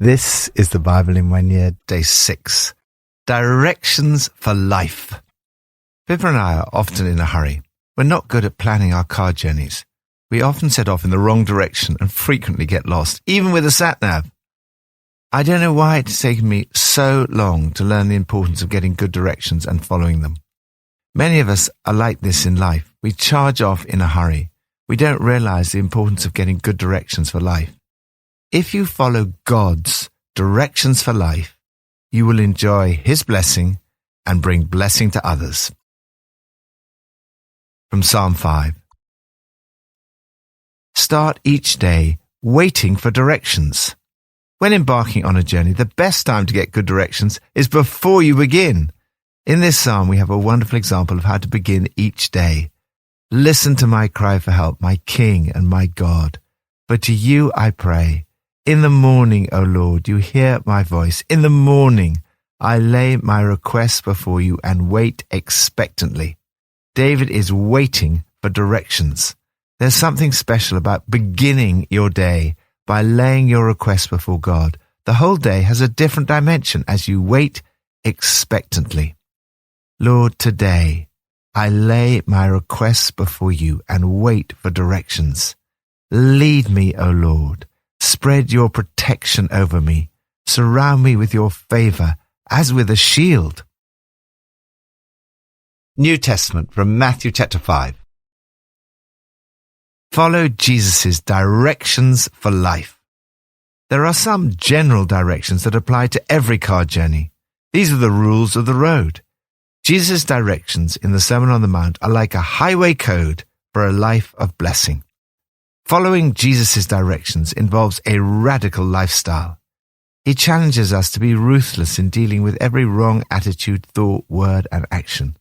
This is the Bible in 1 Year, Day 6. Directions for life. Pippa and I are often in a hurry. We're not good at planning our car journeys. We often set off in the wrong direction and frequently get lost, even with a sat-nav. I don't know why it's taken me so long to learn the importance of getting good directions and following them. Many of us are like this in life. We charge off in a hurry. We don't realize the importance of getting good directions for life. If you follow God's directions for life, you will enjoy His blessing and bring blessing to others. From Psalm 5. Start each day waiting for directions. When embarking on a journey, the best time to get good directions is before you begin. In this psalm, we have a wonderful example of how to begin each day. Listen to my cry for help, my King and my God. For to you I pray. In the morning, O Lord, you hear my voice. In the morning, I lay my requests before you and wait expectantly. David is waiting for directions. There's something special about beginning your day by laying your requests before God. The whole day has a different dimension as you wait expectantly. Lord, today, I lay my requests before you and wait for directions. Lead me, O Lord. Spread your protection over me. Surround me with your favor as with a shield. New Testament from Matthew chapter 5. Follow Jesus' directions for life. There are some general directions that apply to every car journey. These are the rules of the road. Jesus' directions in the Sermon on the Mount are like a highway code for a life of blessing. Following Jesus' directions involves a radical lifestyle. He challenges us to be ruthless in dealing with every wrong attitude, thought, word, and action.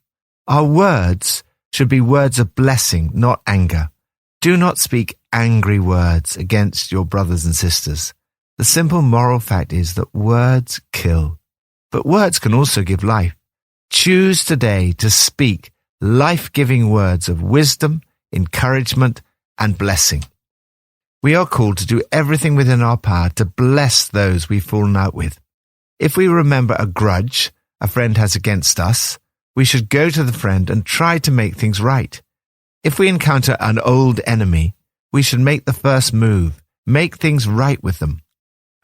Our words should be words of blessing, not anger. Do not speak angry words against your brothers and sisters. The simple moral fact is that words kill, but words can also give life. Choose today to speak life-giving words of wisdom, encouragement, and blessing. We are called to do everything within our power to bless those we've fallen out with. If we remember a grudge a friend has against us, we should go to the friend and try to make things right. If we encounter an old enemy, we should make the first move, make things right with them.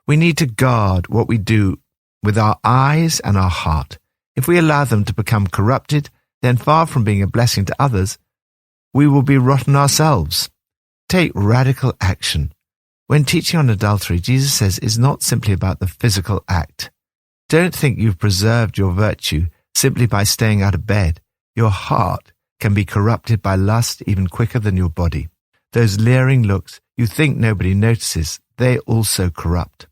We need to guard what we do with our eyes and our heart. If we allow them to become corrupted, then far from being a blessing to others, we will be rotten ourselves. Take radical action. When teaching on adultery, Jesus says it's not simply about the physical act. Don't think you've preserved your virtue simply by staying out of bed. Your heart can be corrupted by lust even quicker than your body. Those leering looks you think nobody notices, they also corrupt.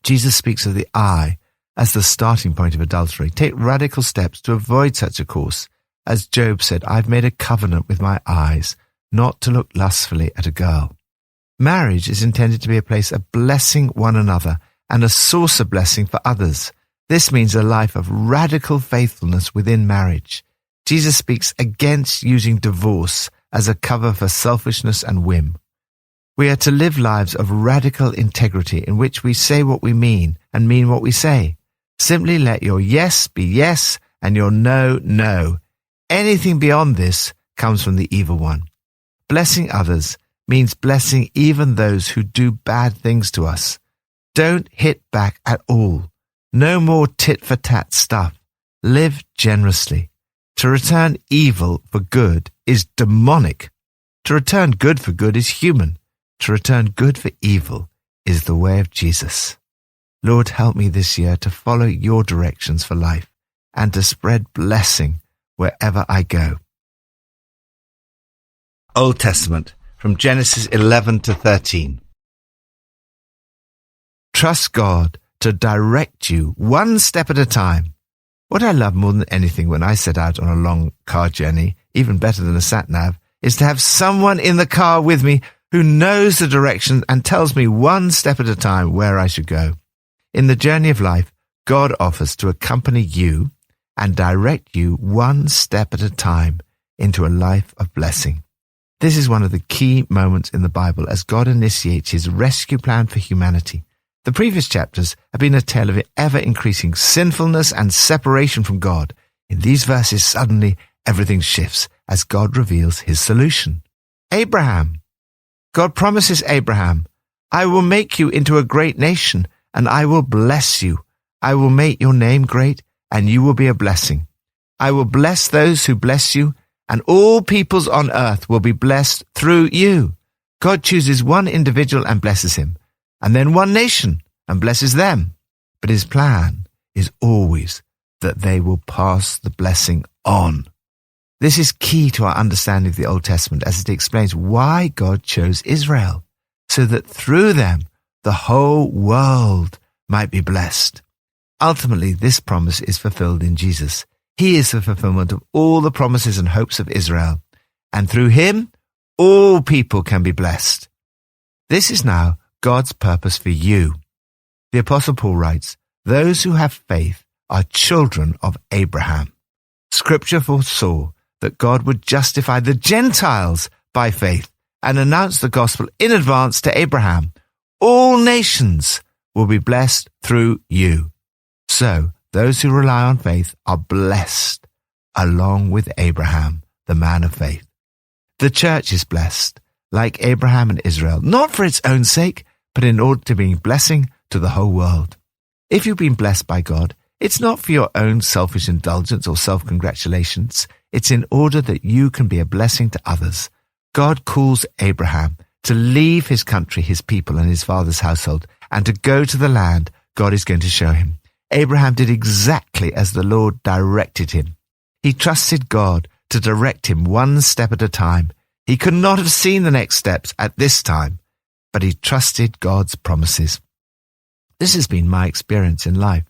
Jesus speaks of the eye as the starting point of adultery. Take radical steps to avoid such a course. As Job said, I've made a covenant with my eyes not to look lustfully at a girl. Marriage is intended to be a place of blessing one another and a source of blessing for others. This means a life of radical faithfulness within marriage. Jesus speaks against using divorce as a cover for selfishness and whim. We are to live lives of radical integrity in which we say what we mean and mean what we say. Simply let your yes be yes and your no, no. Anything beyond this comes from the evil one. Blessing others means blessing even those who do bad things to us. Don't hit back at all. No more tit-for-tat stuff. Live generously. To return evil for good is demonic. To return good for good is human. To return good for evil is the way of Jesus. Lord, help me this year to follow your directions for life and to spread blessing wherever I go. Old Testament, from Genesis 11 to 13. Trust God to direct you one step at a time. What I love more than anything when I set out on a long car journey, even better than a sat-nav, is to have someone in the car with me who knows the direction and tells me one step at a time where I should go. In the journey of life, God offers to accompany you and direct you one step at a time into a life of blessing. This is one of the key moments in the Bible as God initiates his rescue plan for humanity. The previous chapters have been a tale of ever-increasing sinfulness and separation from God. In these verses, suddenly everything shifts as God reveals his solution. Abraham. God promises Abraham, I will make you into a great nation, and I will bless you. I will make your name great, and you will be a blessing. I will bless those who bless you, and all peoples on earth will be blessed through you. God chooses one individual and blesses him, and then one nation and blesses them. But his plan is always that they will pass the blessing on. This is key to our understanding of the Old Testament as it explains why God chose Israel, so that through them the whole world might be blessed. Ultimately, this promise is fulfilled in Jesus. He is the fulfillment of all the promises and hopes of Israel, and through him, all people can be blessed. This is now God's purpose for you. The Apostle Paul writes, those who have faith are children of Abraham. Scripture foresaw that God would justify the Gentiles by faith and announce the gospel in advance to Abraham. All nations will be blessed through you. So, those who rely on faith are blessed, along with Abraham, the man of faith. The church is blessed, like Abraham and Israel, not for its own sake, but in order to be a blessing to the whole world. If you've been blessed by God, it's not for your own selfish indulgence or self-congratulations. It's in order that you can be a blessing to others. God calls Abraham to leave his country, his people, and his father's household, and to go to the land God is going to show him. Abraham did exactly as the Lord directed him. He trusted God to direct him one step at a time. He could not have seen the next steps at this time, but he trusted God's promises. This has been my experience in life.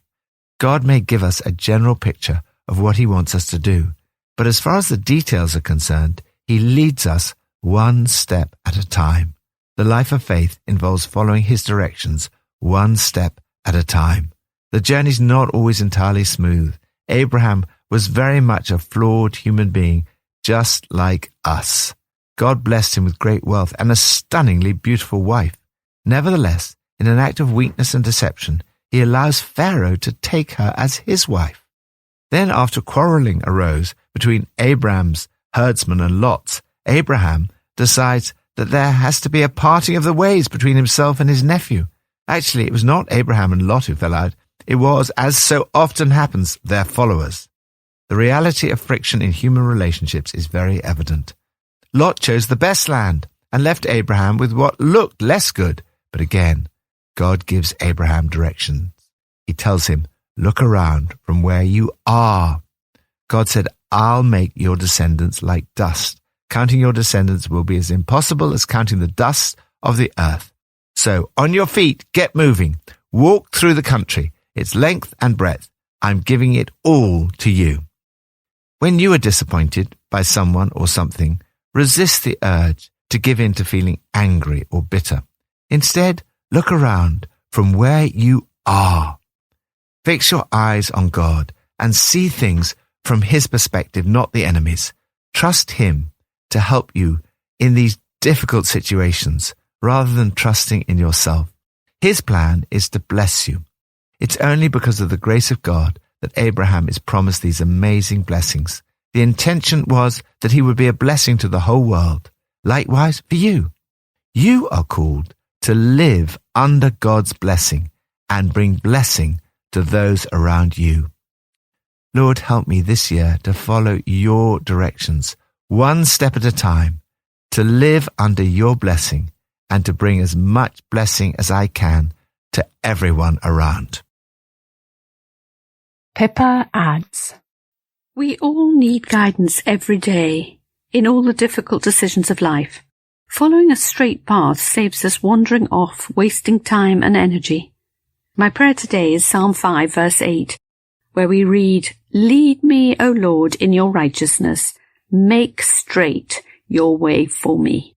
God may give us a general picture of what he wants us to do, but as far as the details are concerned, he leads us one step at a time. The life of faith involves following his directions one step at a time. The journey's not always entirely smooth. Abraham was very much a flawed human being, just like us. God blessed him with great wealth and a stunningly beautiful wife. Nevertheless, in an act of weakness and deception, he allows Pharaoh to take her as his wife. Then, after quarreling arose between Abraham's herdsman and Lot's, Abraham decides that there has to be a parting of the ways between himself and his nephew. Actually, it was not Abraham and Lot who fell out. It was, as so often happens, their followers. The reality of friction in human relationships is very evident. Lot chose the best land and left Abraham with what looked less good. But again, God gives Abraham directions. He tells him, look around from where you are. God said, I'll make your descendants like dust. Counting your descendants will be as impossible as counting the dust of the earth. So, on your feet, get moving. Walk through the country, its length and breadth. I'm giving it all to you. When you are disappointed by someone or something, resist the urge to give in to feeling angry or bitter. Instead, look around from where you are. Fix your eyes on God and see things from his perspective, not the enemy's. Trust him to help you in these difficult situations rather than trusting in yourself. His plan is to bless you. It's only because of the grace of God that Abraham is promised these amazing blessings. The intention was that he would be a blessing to the whole world. Likewise for you. You are called to live under God's blessing and bring blessing to those around you. Lord, help me this year to follow your directions, one step at a time, to live under your blessing and to bring as much blessing as I can to everyone around. Pippa adds, we all need guidance every day in all the difficult decisions of life. Following a straight path saves us wandering off, wasting time and energy. My prayer today is Psalm 5, verse 8, where we read, Lead me, O Lord, in your righteousness. Make straight your way for me.